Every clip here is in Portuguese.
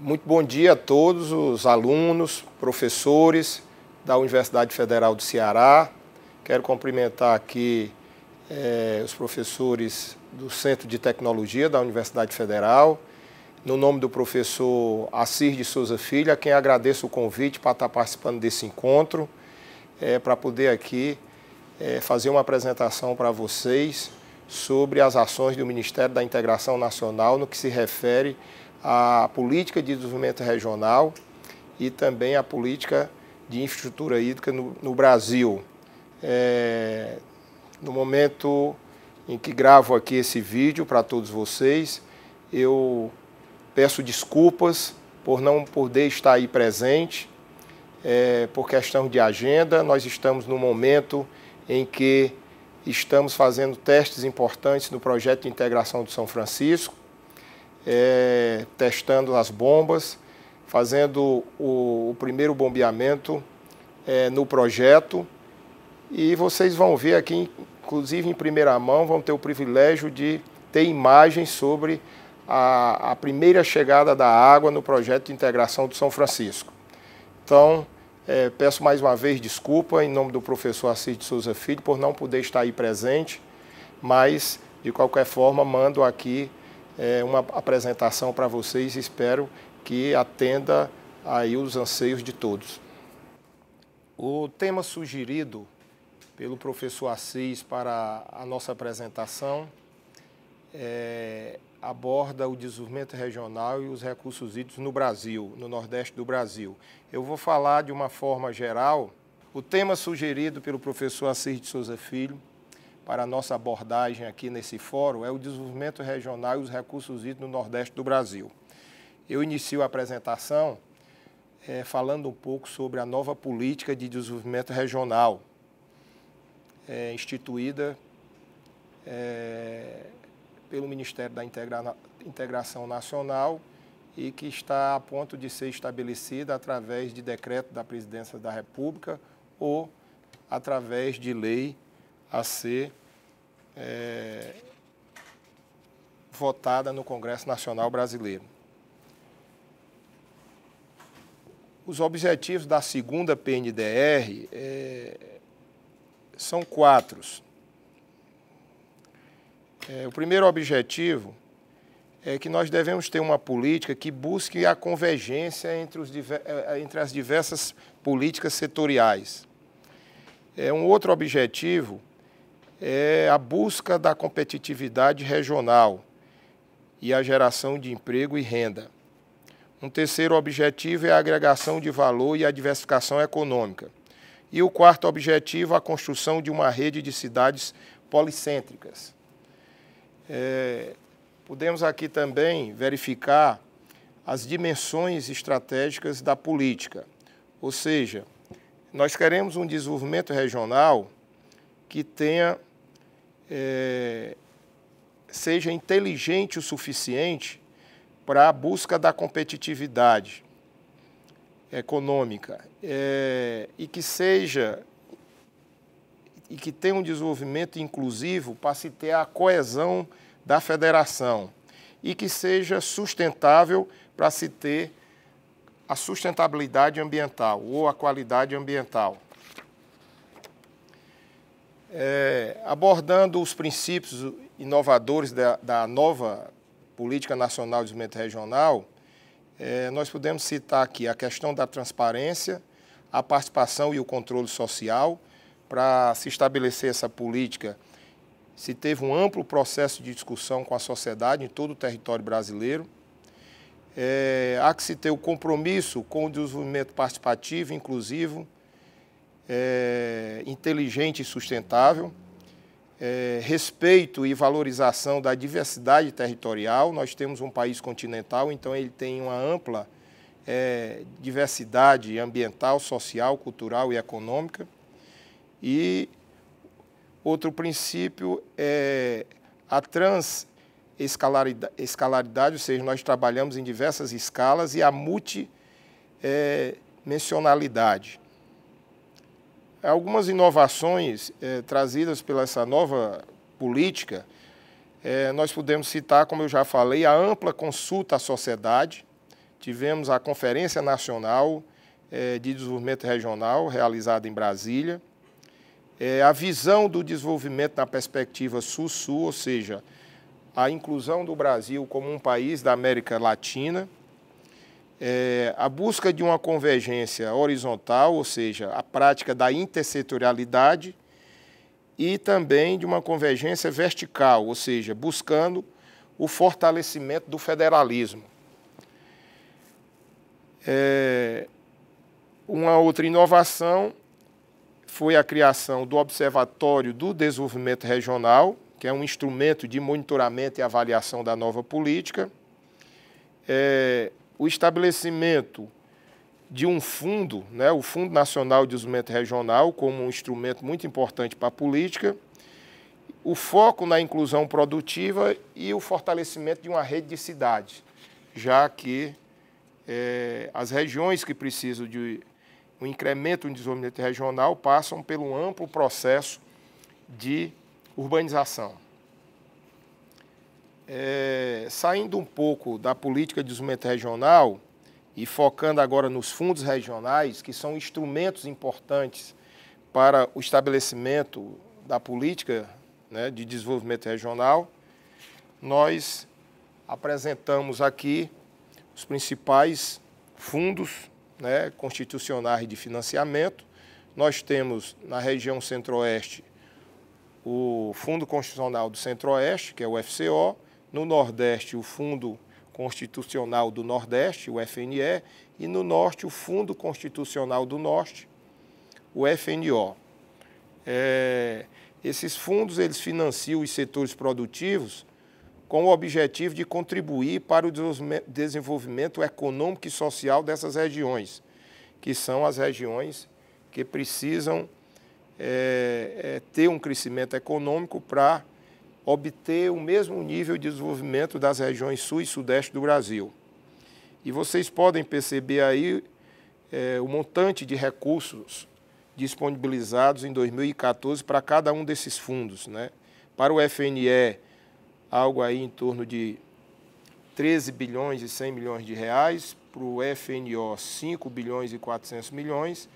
Muito bom dia a todos os alunos, professores da Universidade Federal do Ceará. Quero cumprimentar aqui os professores do Centro de Tecnologia da Universidade Federal, no nome do professor Assir de Souza Filho, a quem agradeço o convite para estar participando desse encontro, para poder aqui fazer uma apresentação para vocês sobre as ações do Ministério da Integração Nacional no que se refere à política de desenvolvimento regional e também à política de infraestrutura hídrica no Brasil. No momento em que gravo aqui esse vídeo para todos vocês, eu peço desculpas por não poder estar aí presente, por questão de agenda. Nós estamos no momento em que estamos fazendo testes importantes no projeto de integração de São Francisco, testando as bombas, fazendo o primeiro bombeamento no projeto, e vocês vão ver aqui, inclusive em primeira mão, vão ter o privilégio de ter imagens sobre a primeira chegada da água no projeto de integração de São Francisco. Então, peço mais uma vez desculpa em nome do professor Assir de Souza Filho por não poder estar aí presente, mas, de qualquer forma, mando aqui uma apresentação para vocês e espero que atenda aí os anseios de todos. O tema sugerido pelo professor Assis para a nossa apresentação aborda o desenvolvimento regional e os recursos hídricos no Brasil, no Nordeste do Brasil. Eu vou falar de uma forma geral. O tema sugerido pelo professor Assir de Souza Filho para a nossa abordagem aqui nesse fórum é o desenvolvimento regional e os recursos hídricos no Nordeste do Brasil. Eu inicio a apresentação falando um pouco sobre a nova política de desenvolvimento regional, instituída pelo Ministério da Integração Nacional e que está a ponto de ser estabelecida através de decreto da Presidência da República ou através de lei a ser votada no Congresso Nacional Brasileiro. Os objetivos da segunda PNDR são 4. O primeiro objetivo é que nós devemos ter uma política que busque a convergência entre as diversas políticas setoriais. Um outro objetivo é a busca da competitividade regional e a geração de emprego e renda. Um terceiro objetivo é a agregação de valor e a diversificação econômica. E o quarto objetivo, a construção de uma rede de cidades policêntricas. Podemos aqui também verificar as dimensões estratégicas da política, ou seja, nós queremos um desenvolvimento regional que seja inteligente o suficiente para a busca da competitividade econômica e que tenha um desenvolvimento inclusivo para se ter a coesão da federação e que seja sustentável para se ter a sustentabilidade ambiental ou a qualidade ambiental. Abordando os princípios inovadores da nova Política Nacional de Desenvolvimento Regional, nós podemos citar aqui a questão da transparência, a participação e o controle social. Para se estabelecer essa política, se teve um amplo processo de discussão com a sociedade em todo o território brasileiro. Há que se ter o compromisso com o desenvolvimento participativo, inclusivo, inteligente e sustentável, respeito e valorização da diversidade territorial. Nós temos um país continental, então ele tem uma ampla diversidade ambiental, social, cultural e econômica. E outro princípio é a transescalaridade, ou seja, nós trabalhamos em diversas escalas, e a multidimensionalidade. Algumas inovações trazidas pela essa nova política, nós podemos citar, como eu já falei, a ampla consulta à sociedade, tivemos a Conferência Nacional de Desenvolvimento Regional, realizada em Brasília, a visão do desenvolvimento na perspectiva Sul-Sul, ou seja, a inclusão do Brasil como um país da América Latina, a busca de uma convergência horizontal, ou seja, a prática da intersetorialidade, e também de uma convergência vertical, ou seja, buscando o fortalecimento do federalismo. Uma outra inovação foi a criação do Observatório do Desenvolvimento Regional, que é um instrumento de monitoramento e avaliação da nova política, o estabelecimento de um fundo, o Fundo Nacional de Desenvolvimento Regional, como um instrumento muito importante para a política, o foco na inclusão produtiva e o fortalecimento de uma rede de cidades, já que as regiões que precisam de um incremento no desenvolvimento regional passam pelo amplo processo de urbanização. Saindo um pouco da política de desenvolvimento regional e focando agora nos fundos regionais, que são instrumentos importantes para o estabelecimento da política de desenvolvimento regional, nós apresentamos aqui os principais fundos constitucionais de financiamento. Nós temos na região Centro-Oeste o Fundo Constitucional do Centro-Oeste, que é o FCO, no Nordeste o Fundo Constitucional do Nordeste, o FNE, e no Norte o Fundo Constitucional do Norte, o FNO. Esses fundos eles financiam os setores produtivos com o objetivo de contribuir para o desenvolvimento econômico e social dessas regiões, que são as regiões que precisam ter um crescimento econômico para obter o mesmo nível de desenvolvimento das regiões sul e sudeste do Brasil. E vocês podem perceber aí o montante de recursos disponibilizados em 2014 para cada um desses fundos. Para o FNE, algo aí em torno de 13 bilhões e 100 milhões de reais, para o FNO 5 bilhões e 400 milhões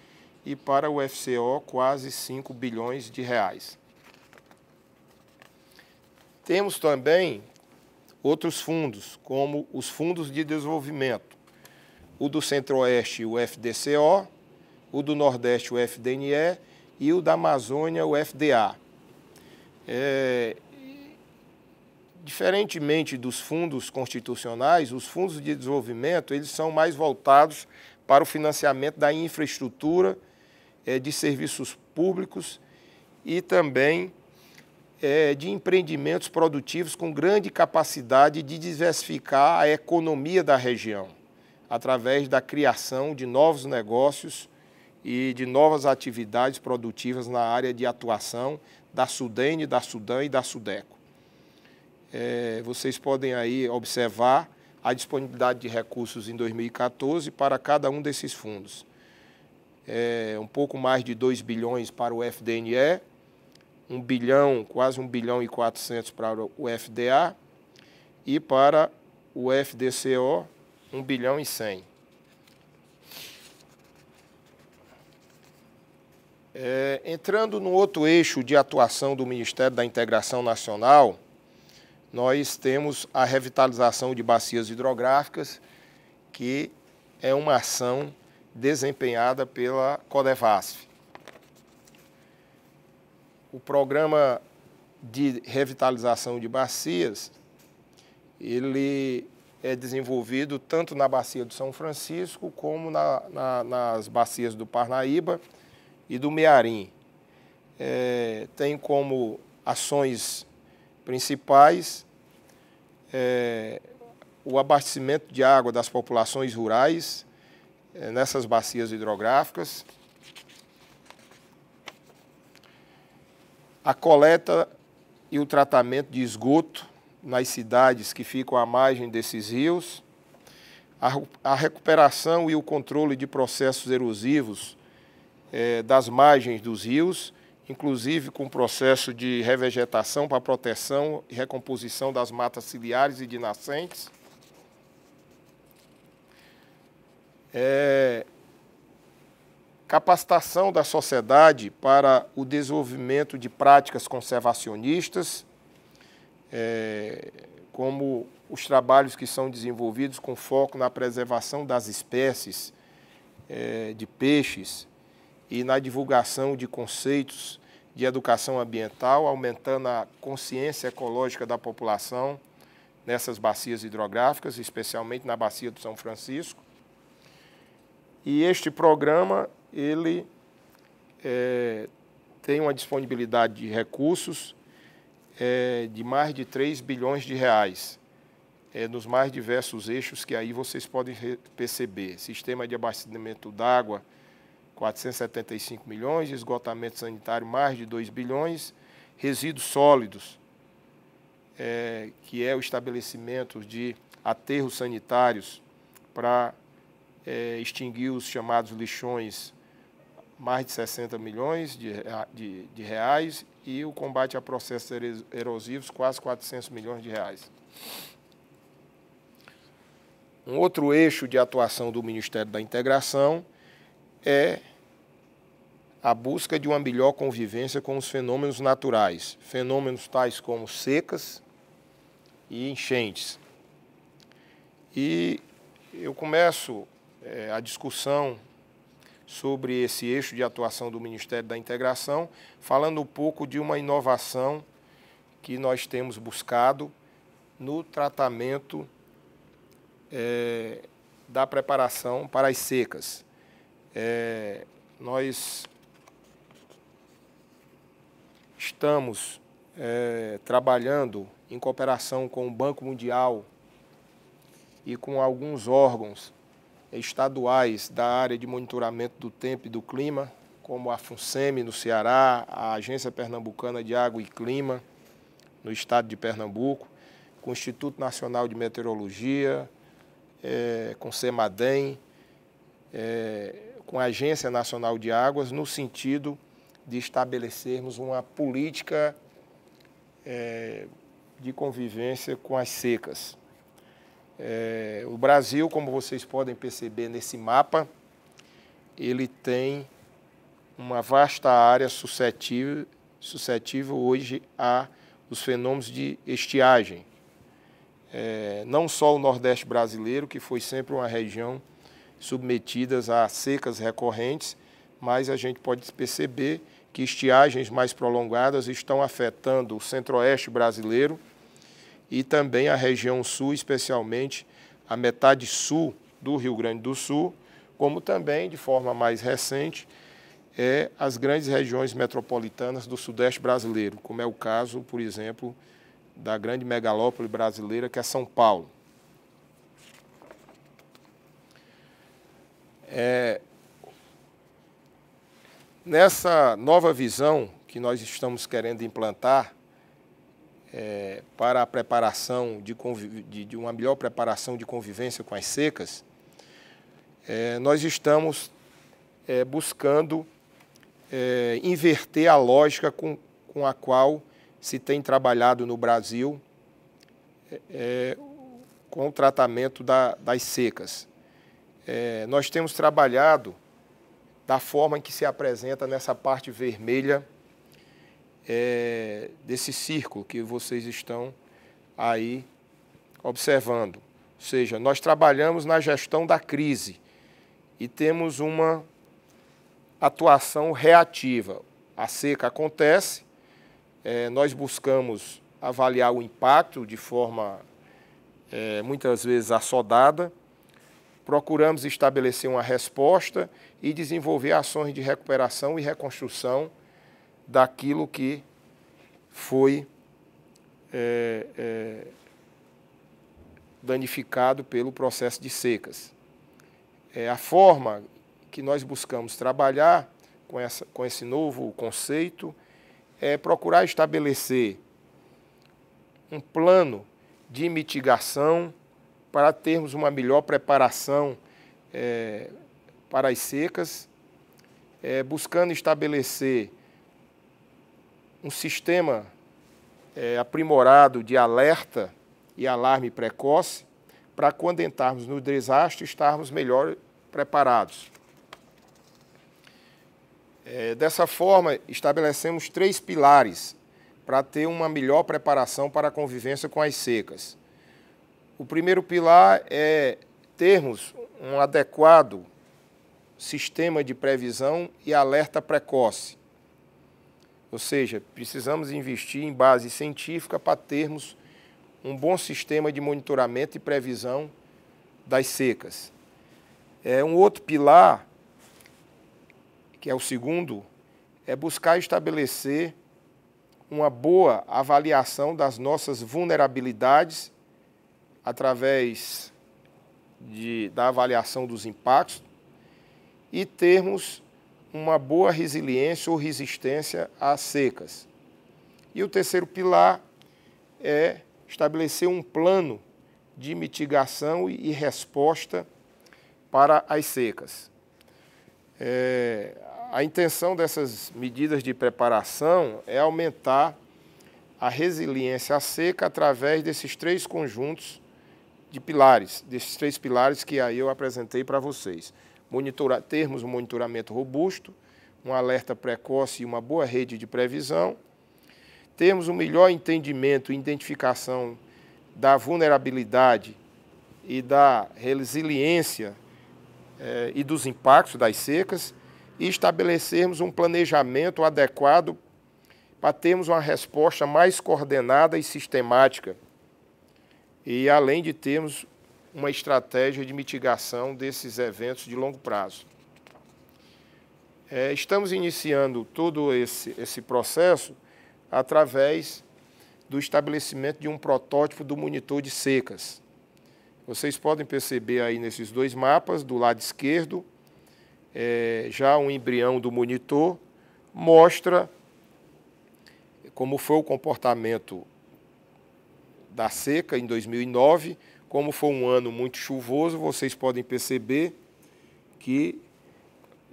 e para o FCO quase 5 bilhões de reais. Temos também outros fundos, como os fundos de desenvolvimento, o do Centro-Oeste, o FDCO, o do Nordeste, o FDNE, e o da Amazônia, o FDA. Diferentemente dos fundos constitucionais, os fundos de desenvolvimento eles são mais voltados para o financiamento da infraestrutura, de serviços públicos e também de empreendimentos produtivos com grande capacidade de diversificar a economia da região, através da criação de novos negócios e de novas atividades produtivas na área de atuação da SUDENE, da SUDAM e da SUDECO. Vocês podem aí observar a disponibilidade de recursos em 2014 para cada um desses fundos. Um pouco mais de 2 bilhões para o FDNE, 1 bilhão, quase 1 bilhão e 400 para o FDA e para o FDCO, 1 bilhão e 100. Entrando no outro eixo de atuação do Ministério da Integração Nacional, nós temos a revitalização de bacias hidrográficas, que é uma ação desempenhada pela Codevasf. O programa de revitalização de bacias, ele é desenvolvido tanto na bacia do São Francisco como nas bacias do Parnaíba e do Mearim. Tem como ações principais o abastecimento de água das populações rurais nessas bacias hidrográficas, a coleta e o tratamento de esgoto nas cidades que ficam à margem desses rios, a recuperação e o controle de processos erosivos das margens dos rios, inclusive com o processo de revegetação para proteção e recomposição das matas ciliares e de nascentes. Capacitação da sociedade para o desenvolvimento de práticas conservacionistas, como os trabalhos que são desenvolvidos com foco na preservação das espécies de peixes e na divulgação de conceitos de educação ambiental, aumentando a consciência ecológica da população nessas bacias hidrográficas, especialmente na bacia do São Francisco. E este programa, ele tem uma disponibilidade de recursos de mais de 3 bilhões de reais, nos mais diversos eixos que aí vocês podem perceber. Sistema de abastecimento d'água, 475 milhões, esgotamento sanitário, mais de 2 bilhões, resíduos sólidos, que é o estabelecimento de aterros sanitários para extinguir os chamados lixões, mais de 60 milhões de reais, e o combate a processos erosivos, quase 400 milhões de reais. Um outro eixo de atuação do Ministério da Integração é a busca de uma melhor convivência com os fenômenos naturais, fenômenos tais como secas e enchentes. E eu começo a discussão sobre esse eixo de atuação do Ministério da Integração, falando um pouco de uma inovação que nós temos buscado no tratamento da preparação para as secas. Nós estamos trabalhando em cooperação com o Banco Mundial e com alguns órgãos estaduais da área de monitoramento do tempo e do clima, como a FUNSEMI no Ceará, a Agência Pernambucana de Água e Clima no estado de Pernambuco, com o Instituto Nacional de Meteorologia, com o CEMADEM, com a Agência Nacional de Águas, no sentido de estabelecermos uma política de convivência com as secas. O Brasil, como vocês podem perceber nesse mapa, ele tem uma vasta área suscetível hoje aos fenômenos de estiagem. Não só o Nordeste brasileiro, que foi sempre uma região submetida a secas recorrentes, mas a gente pode perceber que estiagens mais prolongadas estão afetando o Centro-Oeste brasileiro e também a região sul, especialmente a metade sul do Rio Grande do Sul, como também, de forma mais recente, as grandes regiões metropolitanas do Sudeste brasileiro, como é o caso, por exemplo, da grande megalópole brasileira, que é São Paulo. Nessa nova visão que nós estamos querendo implantar para a preparação de uma melhor preparação de convivência com as secas, nós estamos buscando inverter a lógica com a qual se tem trabalhado no Brasil com o tratamento das secas. Nós temos trabalhado da forma em que se apresenta nessa parte vermelha desse círculo que vocês estão aí observando. Ou seja, nós trabalhamos na gestão da crise e temos uma atuação reativa. A seca acontece, nós buscamos avaliar o impacto de forma muitas vezes assodada, procuramos estabelecer uma resposta e desenvolver ações de recuperação e reconstrução daquilo que foi danificado pelo processo de secas. A forma que nós buscamos trabalhar com esse novo conceito é procurar estabelecer um plano de mitigação para termos uma melhor preparação para as secas, buscando estabelecer um sistema aprimorado de alerta e alarme precoce para, quando entrarmos no desastre, estarmos melhor preparados. Dessa forma, estabelecemos 3 pilares para ter uma melhor preparação para a convivência com as secas. O primeiro pilar é termos um adequado sistema de previsão e alerta precoce. Ou seja, precisamos investir em base científica para termos um bom sistema de monitoramento e previsão das secas. Um outro pilar, que é o segundo, é buscar estabelecer uma boa avaliação das nossas vulnerabilidades através da avaliação dos impactos e termos uma boa resiliência ou resistência às secas. E o terceiro pilar é estabelecer um plano de mitigação e resposta para as secas. A intenção dessas medidas de preparação é aumentar a resiliência à seca através desses 3 conjuntos de pilares, desses 3 pilares que aí eu apresentei para vocês. Termos um monitoramento robusto, um alerta precoce e uma boa rede de previsão, termos um melhor entendimento e identificação da vulnerabilidade e da resiliência e dos impactos das secas e estabelecermos um planejamento adequado para termos uma resposta mais coordenada e sistemática e além de termos uma estratégia de mitigação desses eventos de longo prazo. Estamos iniciando todo esse processo através do estabelecimento de um protótipo do monitor de secas. Vocês podem perceber aí nesses 2 mapas, do lado esquerdo, já um embrião do monitor, mostra como foi o comportamento da seca em 2009, como foi um ano muito chuvoso, vocês podem perceber que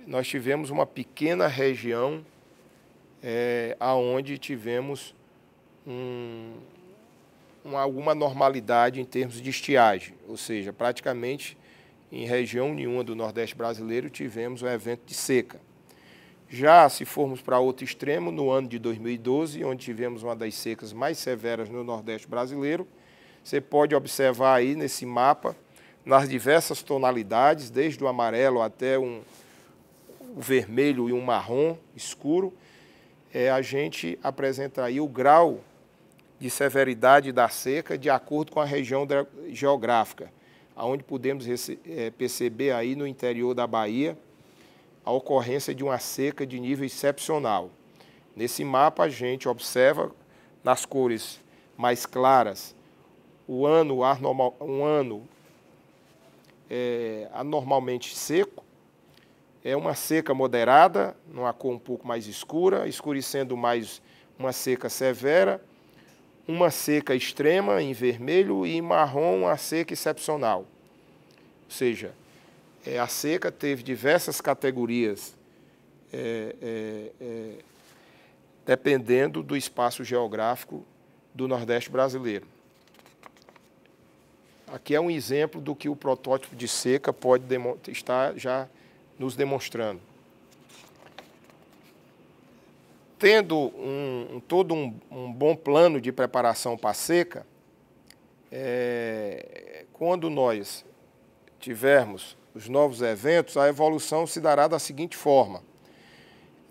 nós tivemos uma pequena região aonde tivemos alguma normalidade em termos de estiagem, ou seja, praticamente em região nenhuma do Nordeste brasileiro tivemos um evento de seca. Já se formos para outro extremo, no ano de 2012, onde tivemos uma das secas mais severas no Nordeste brasileiro, você pode observar aí nesse mapa, nas diversas tonalidades, desde o amarelo até o vermelho e um marrom escuro, a gente apresenta aí o grau de severidade da seca de acordo com a região geográfica, onde podemos perceber aí no interior da Bahia a ocorrência de uma seca de nível excepcional. Nesse mapa a gente observa nas cores mais claras um ano anormalmente seco, uma seca moderada, numa cor um pouco mais escura, escurecendo mais uma seca severa, uma seca extrema em vermelho e em marrom uma seca excepcional. Ou seja, a seca teve diversas categorias dependendo do espaço geográfico do Nordeste brasileiro. Aqui é um exemplo do que o protótipo de seca pode estar já nos demonstrando. Tendo todo um bom plano de preparação para a seca, quando nós tivermos os novos eventos, a evolução se dará da seguinte forma.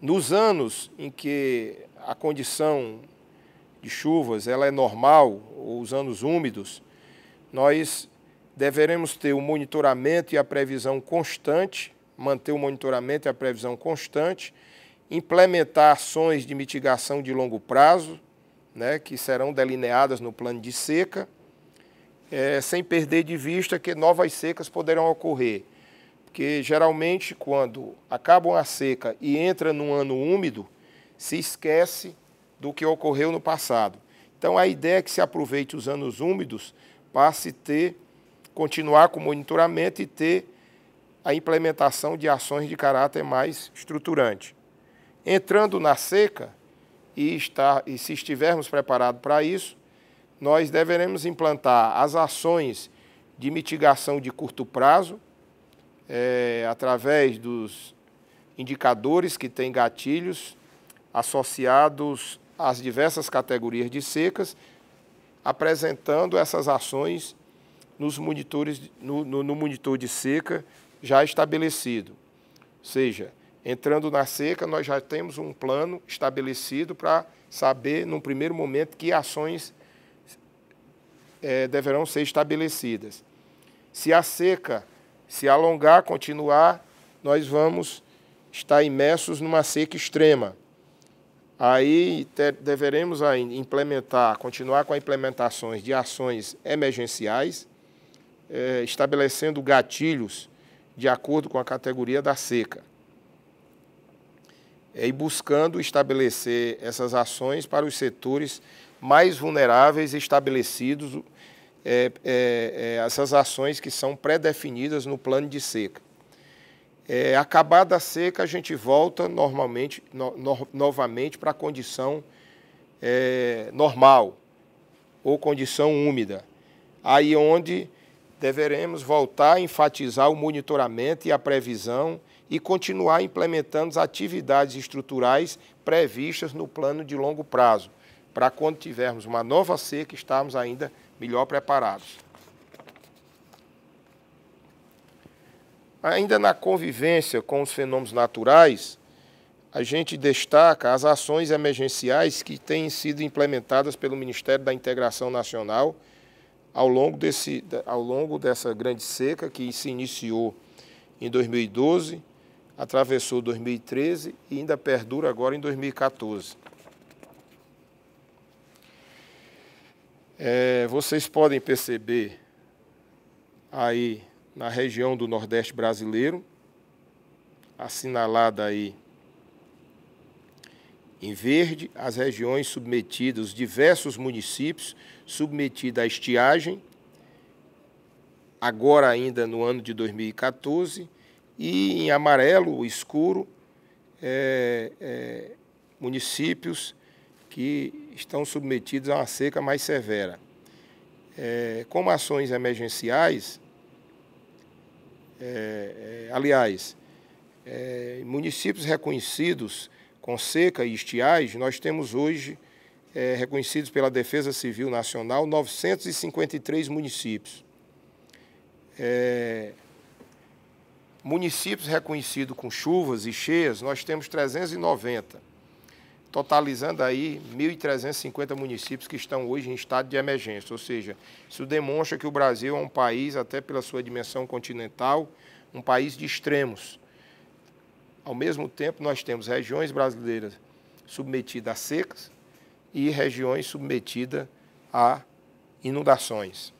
Nos anos em que a condição de chuvas ela é normal, ou os anos úmidos, nós deveremos ter o monitoramento e a previsão constante, manter o monitoramento e a previsão constante, implementar ações de mitigação de longo prazo, que serão delineadas no plano de seca, sem perder de vista que novas secas poderão ocorrer. Porque, geralmente, quando acaba a seca e entra num ano úmido, se esquece do que ocorreu no passado. Então, a ideia é que se aproveite os anos úmidos para se continuar com o monitoramento e ter a implementação de ações de caráter mais estruturante. Entrando na seca, e se estivermos preparados para isso, nós deveremos implantar as ações de mitigação de curto prazo, através dos indicadores que têm gatilhos associados às diversas categorias de secas, apresentando essas ações nos monitores, no monitor de seca já estabelecido. Ou seja, entrando na seca, nós já temos um plano estabelecido para saber, num primeiro momento, que ações deverão ser estabelecidas. Se a seca se alongar, continuar, nós vamos estar imersos numa seca extrema. Aí deveremos implementar, continuar com as implementações de ações emergenciais, estabelecendo gatilhos de acordo com a categoria da seca. E buscando estabelecer essas ações para os setores mais vulneráveis estabelecidos, essas ações que são pré-definidas no plano de seca. Acabada a seca, a gente volta novamente para a condição normal ou condição úmida. Aí onde deveremos voltar a enfatizar o monitoramento e a previsão e continuar implementando as atividades estruturais previstas no plano de longo prazo, para quando tivermos uma nova seca, estarmos ainda melhor preparados. Ainda na convivência com os fenômenos naturais, a gente destaca as ações emergenciais que têm sido implementadas pelo Ministério da Integração Nacional ao longo dessa grande seca que se iniciou em 2012, atravessou 2013 e ainda perdura agora em 2014. Vocês podem perceber aí na região do Nordeste brasileiro, assinalada aí em verde, as regiões submetidas, os diversos municípios submetidos à estiagem, agora ainda no ano de 2014, e em amarelo escuro, municípios que estão submetidos a uma seca mais severa. Como ações emergenciais, municípios reconhecidos com seca e estiagem, nós temos hoje, reconhecidos pela Defesa Civil Nacional, 953 municípios. Municípios reconhecidos com chuvas e cheias, nós temos 390, totalizando aí 1.350 municípios que estão hoje em estado de emergência. Ou seja, isso demonstra que o Brasil é um país, até pela sua dimensão continental, um país de extremos. Ao mesmo tempo, nós temos regiões brasileiras submetidas a secas e regiões submetidas a inundações.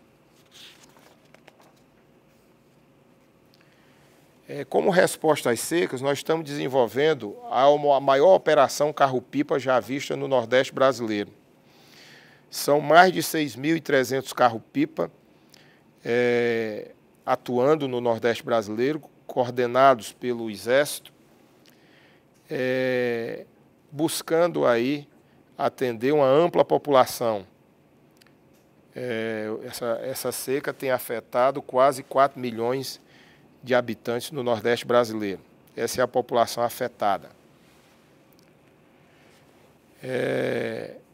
Como resposta às secas, nós estamos desenvolvendo a maior operação carro-pipa já vista no Nordeste brasileiro. São mais de 6.300 carro-pipa atuando no Nordeste brasileiro, coordenados pelo Exército, buscando aí atender uma ampla população. Essa seca tem afetado quase 4 milhões de habitantes no Nordeste brasileiro. Essa é a população afetada.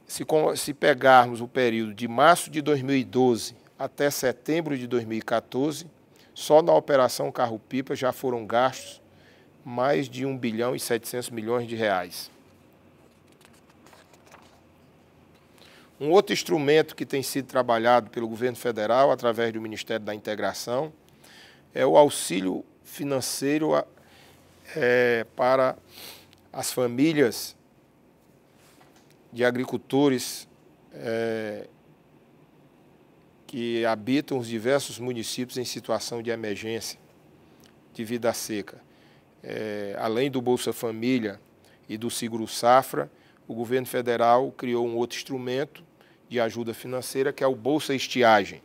Se pegarmos o período de março de 2012 até setembro de 2014, só na Operação Carro-Pipa já foram gastos mais de 1 bilhão e 700 milhões de reais. Um outro instrumento que tem sido trabalhado pelo governo federal, através do Ministério da Integração, é o auxílio financeiro para as famílias de agricultores que habitam os diversos municípios em situação de emergência devido à seca. Além do Bolsa Família e do Seguro Safra, o governo federal criou um outro instrumento de ajuda financeira, que é o Bolsa Estiagem.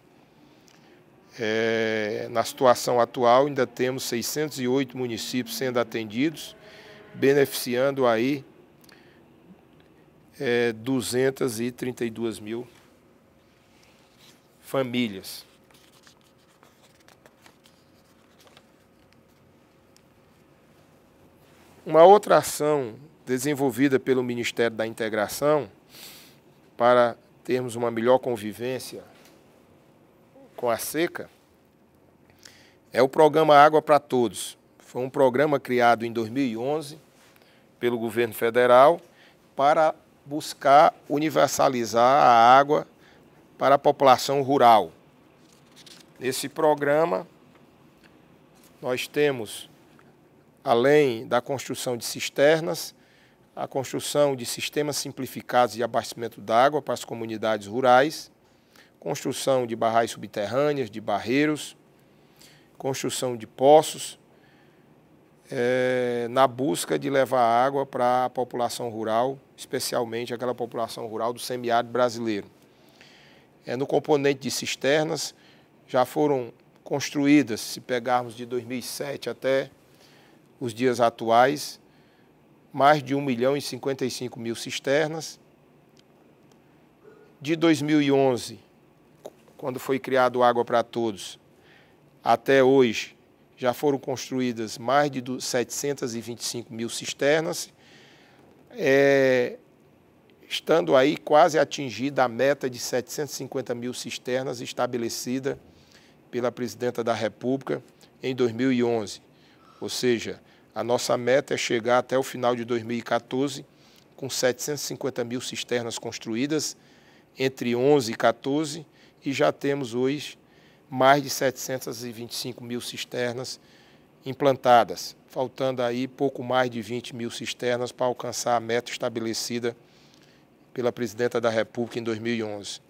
Na situação atual, ainda temos 608 municípios sendo atendidos, beneficiando aí 232 mil famílias. Uma outra ação desenvolvida pelo Ministério da Integração para termos uma melhor convivência com a seca é o programa Água para Todos. Foi um programa criado em 2011 pelo governo federal para buscar universalizar a água para a população rural. Nesse programa, nós temos, além da construção de cisternas, a construção de sistemas simplificados de abastecimento d'água para as comunidades rurais, construção de barragens subterrâneas, de barreiros, construção de poços, na busca de levar água para a população rural, especialmente aquela população rural do semiárido brasileiro. No componente de cisternas, já foram construídas, se pegarmos de 2007 até os dias atuais, mais de 1.055.000 cisternas. De 2011, quando foi criado Água para Todos, até hoje, já foram construídas mais de 725.000 cisternas, estando aí quase atingida a meta de 750.000 cisternas estabelecida pela Presidenta da República em 2011. Ou seja, a nossa meta é chegar até o final de 2014 com 750.000 cisternas construídas, entre 11 e 14, e já temos hoje mais de 725.000 cisternas implantadas, faltando aí pouco mais de 20.000 cisternas para alcançar a meta estabelecida pela Presidenta da República em 2011.